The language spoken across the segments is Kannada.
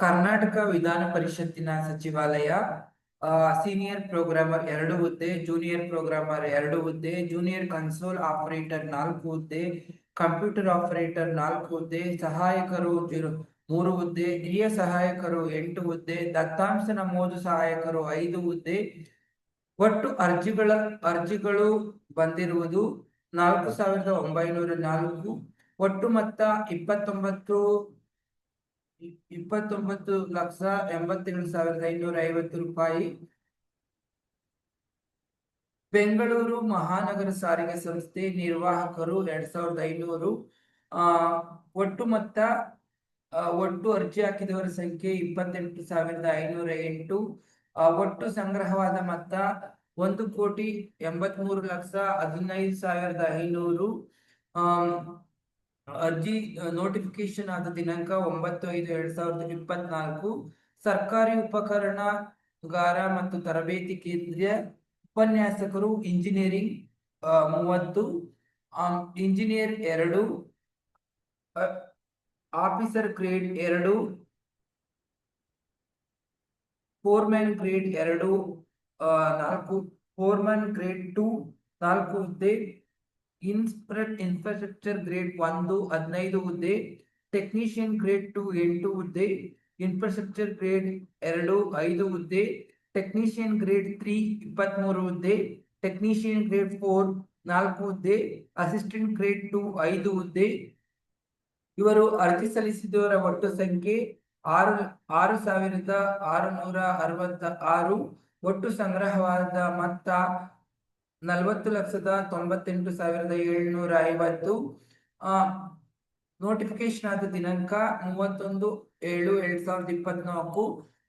ಕರ್ನಾಟಕ ವಿಧಾನ ಪರಿಷತ್ತಿನ ಸಚಿವಾಲಯ ಸೀನಿಯರ್ ಪ್ರೋಗ್ರಾಮರ್ 2 ಹುದ್ದೆ, ಜೂನಿಯರ್ ಪ್ರೋಗ್ರಾಮರ್ 2 ಹುದ್ದೆ, ಜೂನಿಯರ್ ಕನ್ಸೋಲ್ ಆಪರೇಟರ್ 4 ಹುದ್ದೆ, ಕಂಪ್ಯೂಟರ್ ಆಪರೇಟರ್ 4 ಹುದ್ದೆ, ಸಹಾಯಕರು 3 ಹುದ್ದೆ, ಹಿರಿಯ ಸಹಾಯಕರು 8 ಹುದ್ದೆ, ದತ್ತಾಂಶ ನಮೂದು ಸಹಾಯಕರು 5 ಹುದ್ದೆ. ಒಟ್ಟು ಅರ್ಜಿಗಳು ಬಂದಿರುವುದು 4,904. ಒಟ್ಟು ಮೊತ್ತ 29,87,550 ರೂಪಾಯಿ. ಬೆಂಗಳೂರು ಮಹಾನಗರ ಸಾರಿಗೆ ಸಂಸ್ಥೆ ನಿರ್ವಾಹಕರು 2,500. ಒಟ್ಟು ಮೊತ್ತ ಒಟ್ಟು ಅರ್ಜಿ ಹಾಕಿದವರ ಸಂಖ್ಯೆ 28,508. ಒಟ್ಟು ಸಂಗ್ರಹವಾದ ಮೊತ್ತ 1,83,15,500. ಅರ್ಜಿ ನೋಟಿಫಿಕೇಶನ್ ಆದ ದಿನಾಂಕ 9/5/2024. ಸರ್ಕಾರಿ ಉಪಕರಣಗಾರ ಮತ್ತು ತರಬೇತಿ ಕೇಂದ್ರ ಉಪನ್ಯಾಸಕರು engineering 30, engineer 2, officer grade 2, ಫೋರ್ಮ್ಯಾನ್ grade 2 4, ಫೋರ್ಮ್ಯಾನ್ grade 2 4 ಹುದ್ದೆ, ಇನ್ಫ್ರಾಸ್ಟ್ರಕ್ಚರ್ ಗ್ರೇಡ್ 1 15 ಹುದ್ದೆ, ಟೆಕ್ನಿಷಿಯನ್ ಗ್ರೇಡ್ 2 8 ಹುದ್ದೆ, ಇನ್ಫ್ರಾಸ್ಟ್ರಕ್ಚರ್ ಗ್ರೇಡ್ 2 5 ಹುದ್ದೆ, ಟೆಕ್ನಿಷಿಯನ್ ಗ್ರೇಡ್ 3 23 ಹುದ್ದೆ, ಟೆಕ್ನಿಷಿಯನ್ ಗ್ರೇಡ್ 4 4 ಹುದ್ದೆ, ಅಸಿಸ್ಟೆಂಟ್ ಗ್ರೇಡ್ 2 5 ಹುದ್ದೆ. ಇವರು ಅರ್ಜಿ ಸಲ್ಲಿಸಿದವರ ಒಟ್ಟು ಸಂಖ್ಯೆ 6,666. ಒಟ್ಟು ಸಂಗ್ರಹವಾದ ಮೊತ್ತ 40,98,750. ನೋಟಿಫಿಕೇಶನ್ ಆದ ದಿನಾಂಕ 31/7/2024.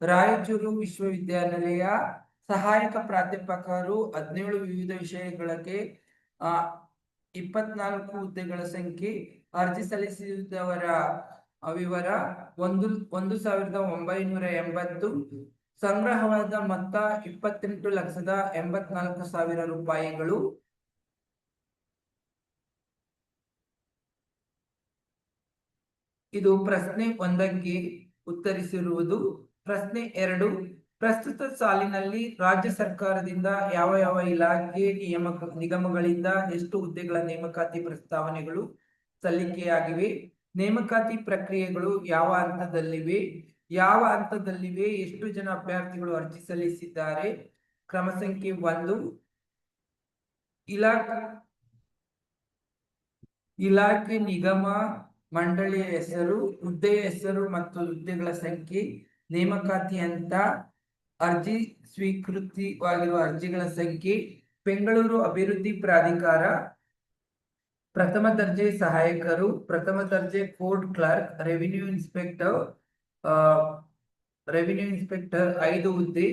ರಾಯಚೂರು ವಿಶ್ವವಿದ್ಯಾನಿಲಯ ಸಹಾಯಕ ಪ್ರಾಧ್ಯಾಪಕರು 17 ವಿವಿಧ ವಿಷಯಗಳಿಗೆ 24 ಹುದ್ದೆಗಳ ಸಂಖ್ಯೆ. ಅರ್ಜಿ ಸಲ್ಲಿಸಿದವರ ವಿವರ 1,980. ಸಂಗ್ರಹವಾದ ಮೊತ್ತ 28,84,000 ರೂಪಾಯಿಗಳು. ಇದು ಪ್ರಶ್ನೆ 1ಕ್ಕೆ ಉತ್ತರಿಸಿರುವುದು. ಪ್ರಶ್ನೆ 2, ಪ್ರಸ್ತುತ ಸಾಲಿನಲ್ಲಿ ರಾಜ್ಯ ಸರ್ಕಾರದಿಂದ ಯಾವ ಇಲಾಖೆ ನಿಗಮಗಳಿಂದ ಎಷ್ಟು ಹುದ್ದೆಗಳ ನೇಮಕಾತಿ ಪ್ರಸ್ತಾವನೆಗಳು ಸಲ್ಲಿಕೆಯಾಗಿವೆ? ನೇಮಕಾತಿ ಪ್ರಕ್ರಿಯೆಗಳು ಯಾವ ಹಂತದಲ್ಲಿವೆ? ಎಷ್ಟು ಜನ ಅಭ್ಯರ್ಥಿಗಳು ಅರ್ಜಿ ಸಲ್ಲಿಸಿದ್ದಾರೆ? ಕ್ರಮ ಸಂಖ್ಯೆ 1, ಇಲಾಖೆ, ನಿಗಮ, ಮಂಡಳಿಯ ಹೆಸರು, ಹುದ್ದೆಯ ಹೆಸರು ಮತ್ತು ಹುದ್ದೆಗಳ ಸಂಖ್ಯೆ. ನೇಮಕಾತಿ ಹಂತ, ಅರ್ಜಿ ಸ್ವೀಕೃತವಾಗಿರುವ ಅರ್ಜಿಗಳ ಸಂಖ್ಯೆ. ಬೆಂಗಳೂರು ಅಭಿವೃದ್ಧಿ ಪ್ರಾಧಿಕಾರ ಪ್ರಥಮ ದರ್ಜೆ ಸಹಾಯಕರು, ಪ್ರಥಮ ದರ್ಜೆ ಕೋರ್ಟ್ ಕ್ಲರ್ಕ್, ರೆವಿನ್ಯೂ ಇನ್ಸ್ಪೆಕ್ಟರ್ 5 ಹುದ್ದೆ.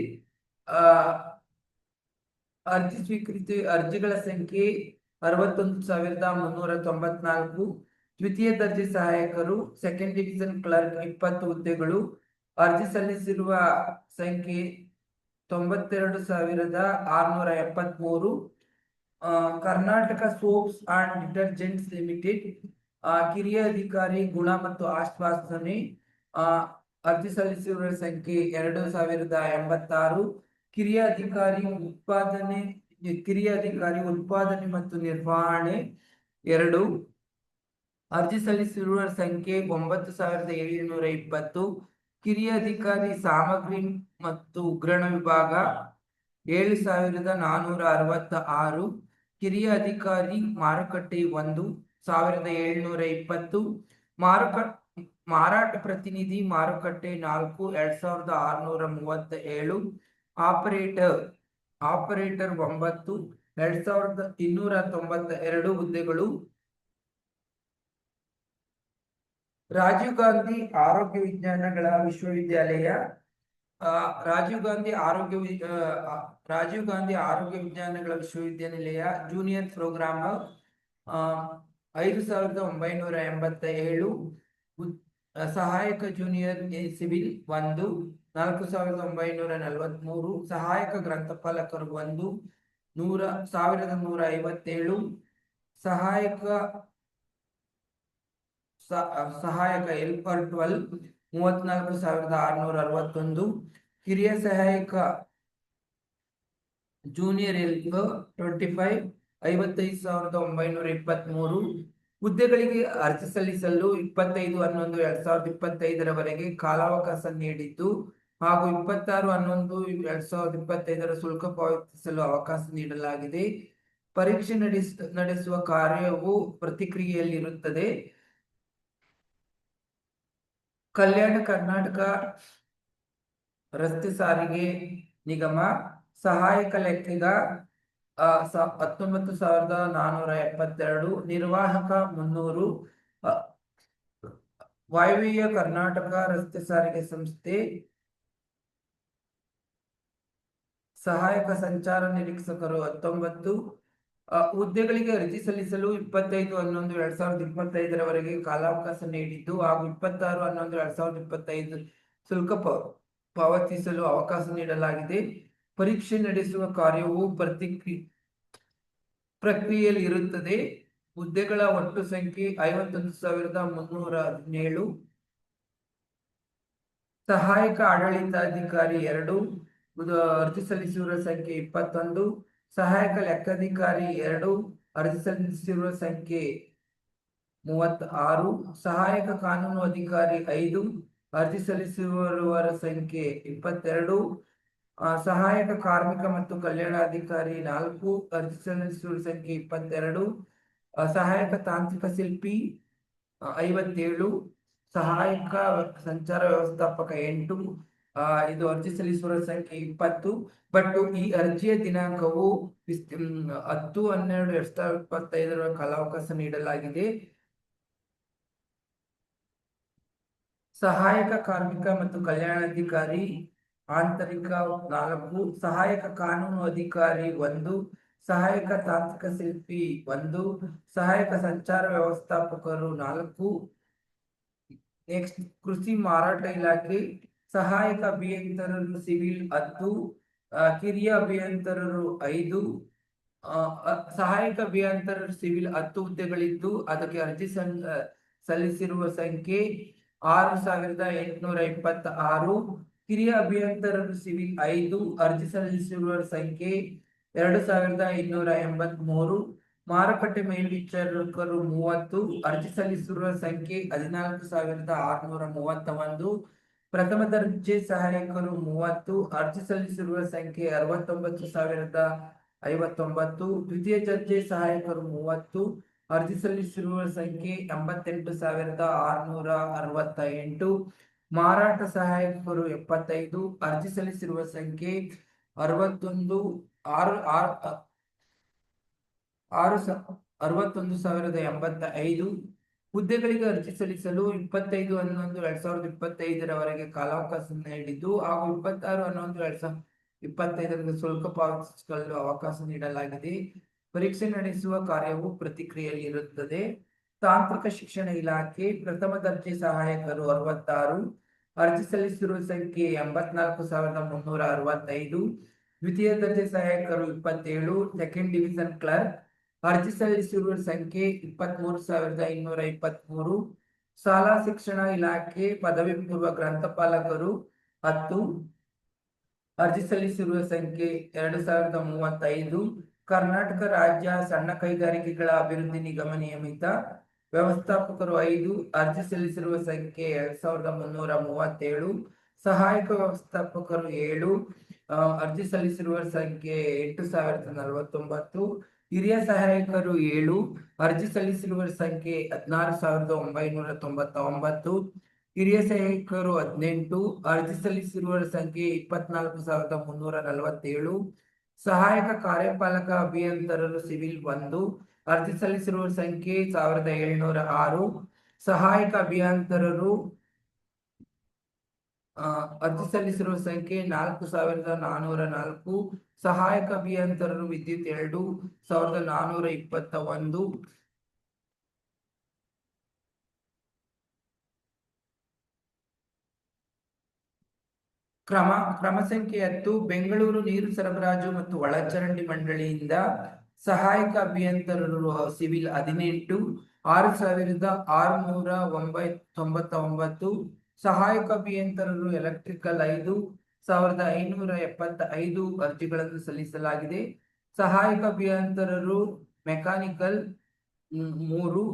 ಅರ್ಜಿ ಸ್ವೀಕೃತಿ ಅರ್ಜಿಗಳ ಸಂಖ್ಯೆ 61,394. ದ್ವಿತೀಯ ದರ್ಜೆ ಸಹಾಯಕರು, ಸೆಕೆಂಡ್ ಡಿವಿಷನ್ ಕ್ಲರ್ಕ್ 20 ಹುದ್ದೆಗಳು. ಅರ್ಜಿ ಸಲ್ಲಿಸಿರುವ ಸಂಖ್ಯೆ 92,673. Karnataka soaps and detergents limited ಕಿರಿಯ ಅಧಿಕಾರಿ ಗುಣ ಮತ್ತು ಆಶ್ವಾಸನೆ. ಅರ್ಜಿ ಸಲ್ಲಿಸಿರುವ ಸಂಖ್ಯೆ 2,086. ಕಿರಿಯ ಅಧಿಕಾರಿ ಉತ್ಪಾದನೆ ಮತ್ತು ನಿರ್ವಹಣೆ 2. ಅರ್ಜಿ ಸಲ್ಲಿಸಿರುವ ಸಂಖ್ಯೆ 9,720. ಕಿರಿಯ ಅಧಿಕಾರಿ ಸಾಮಗ್ರಿ ಮತ್ತು ಉಗ್ರಾಣ ವಿಭಾಗ 7,466. ಕಿರಿಯ ಅಧಿಕಾರಿ ಮಾರುಕಟ್ಟೆ 1,720. ಮಾರಾಟ ಪ್ರತಿನಿಧಿ ಮಾರುಕಟ್ಟೆ 4 2,637. ಆಪರೇಟರ್ 9 2,292 ಹುದ್ದೆಗಳು. ರಾಜೀವ್ ಗಾಂಧಿ ಆರೋಗ್ಯ ವಿಜ್ಞಾನಗಳ ವಿಶ್ವವಿದ್ಯಾಲಯ ರಾಜೀವ್ ಗಾಂಧಿ ಆರೋಗ್ಯ ವಿಜ್ಞಾನಗಳ ವಿಶ್ವವಿದ್ಯಾನಿಲಯ ಜೂನಿಯರ್ ಪ್ರೋಗ್ರಾಮರ್ 5,987. ಸಹಾಯಕ ಜೂನಿಯರ್ ಸಿವಿಲ್ 1 4,943. ಸಹಾಯಕ ಗ್ರಂಥಪಾಲಕರು 1,157. ಸಹಾಯಕ ಹೆಲ್ಪರ್ 12 34,661. ಹಿರಿಯ ಸಹಾಯಕ ಜೂನಿಯರ್ ಹೆಲ್ಪ್ 25 55,923. ಹುದ್ದೆಗಳಿಗೆ ಅರ್ಜಿ ಸಲ್ಲಿಸಲು 25/11/2025 ಕಾಲಾವಕಾಶ ನೀಡಿದ್ದು ಹಾಗೂ 26/11/2025 ಶುಲ್ಕ ಪಾವತಿಸಲು ಅವಕಾಶ ನೀಡಲಾಗಿದೆ. ಪರೀಕ್ಷೆ ನಡೆಸುವ ಕಾರ್ಯವು ಪ್ರತಿಕ್ರಿಯೆಯಲ್ಲಿರುತ್ತದೆ. ಕಲ್ಯಾಣ ಕರ್ನಾಟಕ ರಸ್ತೆ ಸಾರಿಗೆ ನಿಗಮ ಸಹಾಯಕ ಲೆಕ್ಕಿಗ 19,472. ನಿರ್ವಾಹಕ 300. ವಾಯುವ್ಯ ಕರ್ನಾಟಕ ರಸ್ತೆ ಸಾರಿಗೆ ಸಂಸ್ಥೆ ಸಹಾಯಕ ಸಂಚಾರ ನಿರೀಕ್ಷಕರು 19. ಹುದ್ದೆಗಳಿಗೆ ಅರ್ಜಿ ಸಲ್ಲಿಸಲು 25/11/2025 ಕಾಲಾವಕಾಶ ನೀಡಿದ್ದು ಹಾಗೂ 26/11/2025 ಶುಲ್ಕ ಪಾವತಿಸಲು ಅವಕಾಶ ನೀಡಲಾಗಿದೆ. ಪರೀಕ್ಷೆ ನಡೆಸುವ ಕಾರ್ಯವು ಪ್ರಕ್ರಿಯೆಯಲ್ಲಿ ಇರುತ್ತದೆ. ಹುದ್ದೆಗಳ ಒಟ್ಟು ಸಂಖ್ಯೆ 51,317. ಸಹಾಯಕ ಆಡಳಿತಾಧಿಕಾರಿ 2. ಅರ್ಜಿ ಸಲ್ಲಿಸಿರುವ ಸಂಖ್ಯೆ 21. ಸಹಾಯಕ ಲೆಕ್ಕಾಧಿಕಾರಿ 2. ಅರ್ಜಿ ಸಲ್ಲಿಸಿರುವ ಸಂಖ್ಯೆ 36. ಸಹಾಯಕ ಕಾನೂನು ಅಧಿಕಾರಿ 5. ಅರ್ಜಿ ಸಲ್ಲಿಸಿರುವವರ ಸಂಖ್ಯೆ 22. ಸಹಾಯಕ ಕಾರ್ಮಿಕ ಮತ್ತು ಕಲ್ಯಾಣಾಧಿಕಾರಿ 4. ಅರ್ಜಿ ಸಲ್ಲಿಸಿರುವ ಸಂಖ್ಯೆ 22. ಸಹಾಯಕ ತಾಂತ್ರಿಕ ಶಿಲ್ಪಿ 57. ಸಹಾಯಕ ಸಂಚಾರ ವ್ಯವಸ್ಥಾಪಕ 8. ಇದು ಅರ್ಜಿ ಸಲ್ಲಿಸುವ ಸಂಖ್ಯೆ 20. ಬಟ್ ಈ ಅರ್ಜಿಯ ದಿನಾಂಕವು 10/12/2025 ಕಾಲಾವಕಾಶ ನೀಡಲಾಗಿದೆ. ಸಹಾಯಕ ಕಾರ್ಮಿಕ ಮತ್ತು ಕಲ್ಯಾಣಾಧಿಕಾರಿ ಆಂತರಿಕ 4. ಸಹಾಯಕ ಕಾನೂನು ಅಧಿಕಾರಿ 1. ಸಹಾಯಕ ತಾಂತ್ರಿಕ ಶಿಲ್ಪಿ 1. ಸಹಾಯಕ ಸಂಚಾರ ವ್ಯವಸ್ಥಾಪಕರು 4. ನೆಕ್ಸ್ಟ್ ಕೃಷಿ ಮಾರಾಟ ಇಲಾಖೆ ಸಹಾಯಕ ಅಭಿಯಂತರರು ಸಿವಿಲ್ 10. ಕಿರಿಯ ಅಭಿಯಂತರರು 5. ಸಹಾಯಕ ಅಭಿಯಂತರರು ಸಿವಿಲ್ 10 ಹುದ್ದೆಗಳಿದ್ದು ಅದಕ್ಕೆ ಅರ್ಜಿ ಸಲ್ಲಿಸಿರುವ ಸಂಖ್ಯೆ 6,826. ಕಿರಿಯ ಅಭಿಯಂತರರು ಸಿವಿಲ್ 5. ಅರ್ಜಿ ಸಲ್ಲಿಸಿರುವ ಸಂಖ್ಯೆ 2,283. ಮಾರುಕಟ್ಟೆ ಮೇಲ್ವಿಚಾರಕರು 30. ಅರ್ಜಿ ಸಲ್ಲಿಸಿರುವ ಸಂಖ್ಯೆ 14,631. ಪ್ರಥಮ ದರ್ಜೆ ಸಹಾಯಕರು 30. ಅರ್ಜಿ ಸಲ್ಲಿಸಿರುವ ಸಂಖ್ಯೆ 69,059. ದ್ವಿತೀಯ ದರ್ಜೆ ಸಹಾಯಕರು 30. ಅರ್ಜಿ ಸಲ್ಲಿಸಿರುವ ಸಂಖ್ಯೆ 88,668. ಮಾರಾಟ ಸಹಾಯಕರು 75. ಅರ್ಜಿ ಸಲ್ಲಿಸಿರುವ ಸಂಖ್ಯೆ 61,085. ಹುದ್ದೆಗಳಿಗೆ ಅರ್ಜಿ ಸಲ್ಲಿಸಲು 25/11/2025 ಕಾಲಾವಕಾಶ ನೀಡಿದ್ದು ಹಾಗೂ 26/11/2025 ಶುಲ್ಕ ಪಾವತಿಸಲು ಅವಕಾಶ ನೀಡಲಾಗಿದೆ. ಪರೀಕ್ಷೆ ನಡೆಸುವ ಕಾರ್ಯವು ಪ್ರತಿಕ್ರಿಯೆಯಲ್ಲಿ ಇರುತ್ತದೆ. ತಾಂತ್ರಿಕ ಶಿಕ್ಷಣ ಇಲಾಖೆ ಪ್ರಥಮ ದರ್ಜೆ ಸಹಾಯಕರು 66. ಅರ್ಜಿ ಸಲ್ಲಿಸಿರುವ ಸಂಖ್ಯೆ 84,365. ದ್ವಿತೀಯ ದರ್ಜೆ ಸಹಾಯಕರು 27. ಸೆಕೆಂಡ್ ಡಿವಿಷನ್ ಕ್ಲರ್ಕ್ ಅರ್ಜಿ ಸಲ್ಲಿಸಿರುವ ಸಂಖ್ಯೆ 23,223. ಶಾಲಾ ಶಿಕ್ಷಣ ಇಲಾಖೆ ಪದವಿ ಪೂರ್ವ ಗ್ರಂಥಪಾಲಕರು 10. ಅರ್ಜಿ ಸಲ್ಲಿಸಿರುವ ಸಂಖ್ಯೆ 2,035. ಕರ್ನಾಟಕ ರಾಜ್ಯ ಸಣ್ಣ ಕೈಗಾರಿಕೆಗಳ ಅಭಿವೃದ್ಧಿ ನಿಗಮ ನಿಯಮಿತ ವ್ಯವಸ್ಥಾಪಕರು 5. ಅರ್ಜಿ ಸಲ್ಲಿಸಿರುವ ಸಂಖ್ಯೆ 2,337. ಸಹಾಯಕ ವ್ಯವಸ್ಥಾಪಕರು 7. ಅರ್ಜಿ ಸಲ್ಲಿಸಿರುವ ಸಂಖ್ಯೆ 8,049. ಹಿರಿಯ ಸಹಾಯಕರು 7. ಅರ್ಜಿ ಸಲ್ಲಿಸಿರುವ ಸಂಖ್ಯೆ 16,999. ಹಿರಿಯ ಸಹಾಯಕರು 18. ಅರ್ಜಿ ಸಲ್ಲಿಸಿರುವ ಸಂಖ್ಯೆ 24,347. ಸಹಾಯಕ ಕಾರ್ಯಪಾಲಕ ಅಭಿಯಂತರರು ಸಿವಿಲ್ 1. ಅರ್ಜಿ ಸಲ್ಲಿಸಿರುವ ಸಂಖ್ಯೆ 1,706. ಸಹಾಯಕ ಅಭಿಯಂತರರು ಅರ್ಜಿ ಸಲ್ಲಿಸಿರುವ ಸಂಖ್ಯೆ 4,404. ಸಹಾಯಕ ಅಭಿಯಂತರರು ವಿದ್ಯುತ್ 2,421. ಕ್ರಮ ಸಂಖ್ಯೆ 10. ಬೆಂಗಳೂರು ನೀರು ಸರಬರಾಜು ಮತ್ತು ಒಳಚರಂಡಿ ಮಂಡಳಿಯಿಂದ ಸಹಾಯಕ ಅಭಿಯಂತರರು ಸಿವಿಲ್ 18. 6,699. ಸಹಾಯಕ ಅಭಿಯಂತರರು ಎಲೆಕ್ಟ್ರಿಕಲ್ 5,575 ಅರ್ಜಿಗಳನ್ನು ಸಲ್ಲಿಸಲಾಗಿದೆ. ಸಹಾಯಕ ಅಭಿಯಂತರರು ಮೆಕ್ಯಾನಿಕಲ್ 3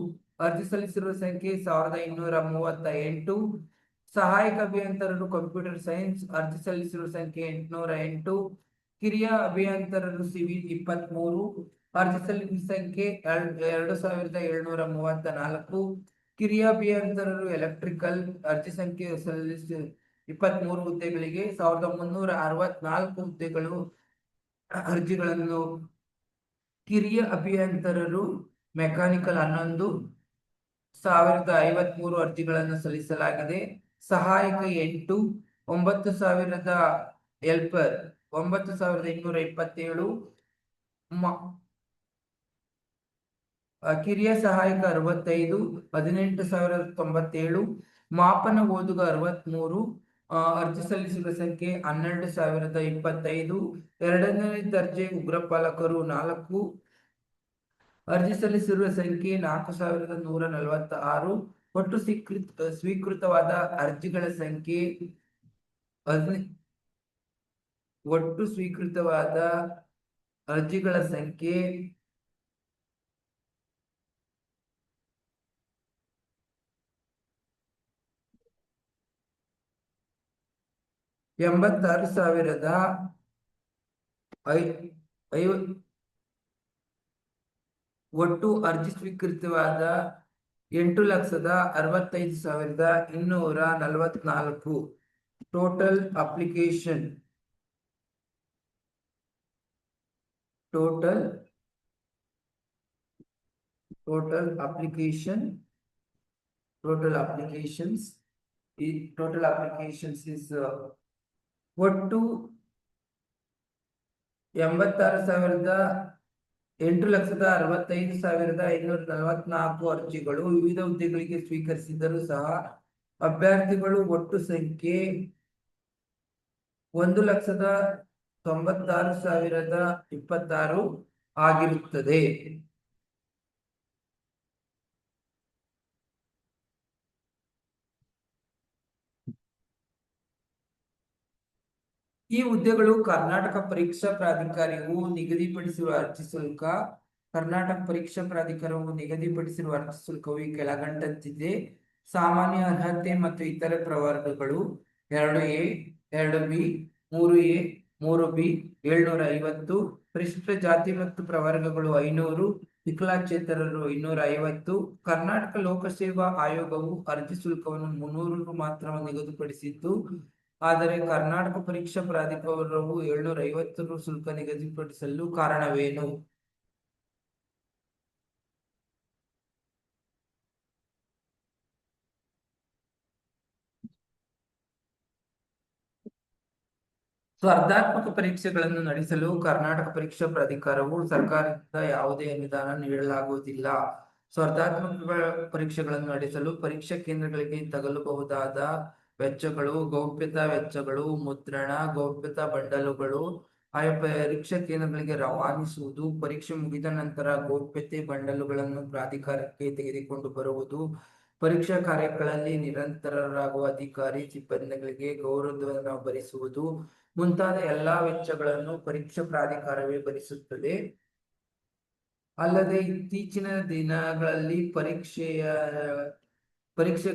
ಅರ್ಜಿ ಸಲ್ಲಿಸಿರುವ ಸಂಖ್ಯೆ 1,238. ಸಹಾಯಕ ಅಭಿಯಂತರರು ಕಂಪ್ಯೂಟರ್ ಸೈನ್ಸ್ ಅರ್ಜಿ ಸಲ್ಲಿಸಿರುವ ಸಂಖ್ಯೆ 808. ಕಿರಿಯ ಅಭಿಯಂತರರು ಸಿವಿಲ್ 23 ಅರ್ಜಿ ಸಲ್ಲಿಸಿದ ಸಂಖ್ಯೆ 2,734. ಕಿರಿಯ ಅಭಿಯಂತರರು ಎಲೆಕ್ಟ್ರಿಕಲ್ ಅರ್ಜಿ ಸಂಖ್ಯೆ ಸಲ್ಲಿಸಿ 23 ಹುದ್ದೆಗಳಿಗೆ 1,364 ಹುದ್ದೆಗಳು ಅರ್ಜಿಗಳನ್ನು. ಕಿರಿಯ ಅಭಿಯಂತರರು ಮೆಕ್ಯಾನಿಕಲ್ 11,053 ಅರ್ಜಿಗಳನ್ನು ಸಲ್ಲಿಸಲಾಗಿದೆ. ಸಹಾಯಕ 8 9,000 ಹೆಲ್ಪರ್ 9,227. ಕಿರಿಯ ಸಹಾಯಕ 65 18,097. ಮಾಪನ ಓದುಗ 63 ಅರ್ಜಿ ಸಲ್ಲಿಸಿರುವ ಸಂಖ್ಯೆ 12,025. ಎರಡನೇ ದರ್ಜೆ ಉಗ್ರಪಾಲಕರು 4 ಅರ್ಜಿ ಸಲ್ಲಿಸಿರುವ ಸಂಖ್ಯೆ 4,146. ಒಟ್ಟು ಸ್ವೀಕೃತವಾದ ಅರ್ಜಿಗಳ ಸಂಖ್ಯೆ ಒಟ್ಟು ಸ್ವೀಕೃತವಾದ ಅರ್ಜಿಗಳ ಸಂಖ್ಯೆ 86,050. ಒಟ್ಟು ಅರ್ಜಿ ಸ್ವೀಕೃತವಾದ 8,65,244. ಟೋಟಲ್ ಅಪ್ಲಿಕೇಶನ್ is ಒಟ್ಟು 8,65,544 ಅರ್ಜಿಗಳು ವಿವಿಧ ಹುದ್ದೆಗಳಿಗೆ ಸ್ವೀಕರಿಸಿದರೂ ಸಹ ಅಭ್ಯರ್ಥಿಗಳು ಒಟ್ಟು ಸಂಖ್ಯೆ 1,96,026 ಆಗಿರುತ್ತದೆ. ಈ ಹುದ್ದೆಗಳು ಕರ್ನಾಟಕ ಪರೀಕ್ಷಾ ಪ್ರಾಧಿಕಾರವು ನಿಗದಿಪಡಿಸಿರುವ ಅರ್ಜಿ ಶುಲ್ಕ. ಕರ್ನಾಟಕ ಪರೀಕ್ಷಾ ಪ್ರಾಧಿಕಾರವು ನಿಗದಿಪಡಿಸಿರುವ ಅರ್ಜಿ ಶುಲ್ಕವು ಈ ಕೆಳಕಂಡಂತಿದೆ. ಸಾಮಾನ್ಯ ಅರ್ಹತೆ ಮತ್ತು ಇತರೆ ಪ್ರವರ್ಗಗಳು 2A 2B 3A 3B 750. ಪರಿಶಿಷ್ಟ ಜಾತಿ ಮತ್ತು ಪ್ರವರ್ಗಗಳು 500. ವಿಕಲಚೇತನರು 250. ಕರ್ನಾಟಕ ಲೋಕಸೇವಾ ಆಯೋಗವು ಅರ್ಜಿ ಶುಲ್ಕವನ್ನು 300 ರು ಮಾತ್ರ ನಿಗದಿಪಡಿಸಿದ್ದು, ಆದರೆ ಕರ್ನಾಟಕ ಪರೀಕ್ಷಾ ಪ್ರಾಧಿಕಾರವು 750 ರು ಶುಲ್ಕ ನಿಗದಿಪಡಿಸಲು ಕಾರಣವೇನು? ಸ್ಪರ್ಧಾತ್ಮಕ ಪರೀಕ್ಷೆಗಳನ್ನು ನಡೆಸಲು ಕರ್ನಾಟಕ ಪರೀಕ್ಷಾ ಪ್ರಾಧಿಕಾರವು ಸರ್ಕಾರದಿಂದ ಯಾವುದೇ ಅನುದಾನ ನೀಡಲಾಗುವುದಿಲ್ಲ. ಸ್ಪರ್ಧಾತ್ಮಕ ಪರೀಕ್ಷೆಗಳನ್ನು ನಡೆಸಲು ಪರೀಕ್ಷಾ ಕೇಂದ್ರಗಳಿಗೆ ತಗಲಬಹುದಾದ ವೆಚ್ಚಗಳು, ಗೌಪ್ಯತಾ ವೆಚ್ಚಗಳು, ಮುದ್ರಣ, ಗೌಪ್ಯತಾ ಬಂಡಲುಗಳು, ಆಯಾ ಪರೀಕ್ಷಾ ಕೇಂದ್ರಗಳಿಗೆ ರವಾನಿಸುವುದು, ಪರೀಕ್ಷೆ ಮುಗಿದ ನಂತರ ಗೌಪ್ಯತೆ ಬಂಡಲುಗಳನ್ನು ಪ್ರಾಧಿಕಾರಕ್ಕೆ ತೆಗೆದುಕೊಂಡು ಬರುವುದು, ಪರೀಕ್ಷಾ ಕಾರ್ಯಗಳಲ್ಲಿ ನಿರಂತರರಾಗುವ ಅಧಿಕಾರಿ ಸಿಬ್ಬಂದಿಗಳಿಗೆ ಗೌರವಧನ ಭರಿಸುವುದು ಮುಂತಾದ ಎಲ್ಲಾ ವೆಚ್ಚಗಳನ್ನು ಪರೀಕ್ಷಾ ಪ್ರಾಧಿಕಾರವೇ ಭರಿಸುತ್ತದೆ. ಅಲ್ಲದೆ ಇತ್ತೀಚಿನ ದಿನಗಳಲ್ಲಿ ಪರೀಕ್ಷೆ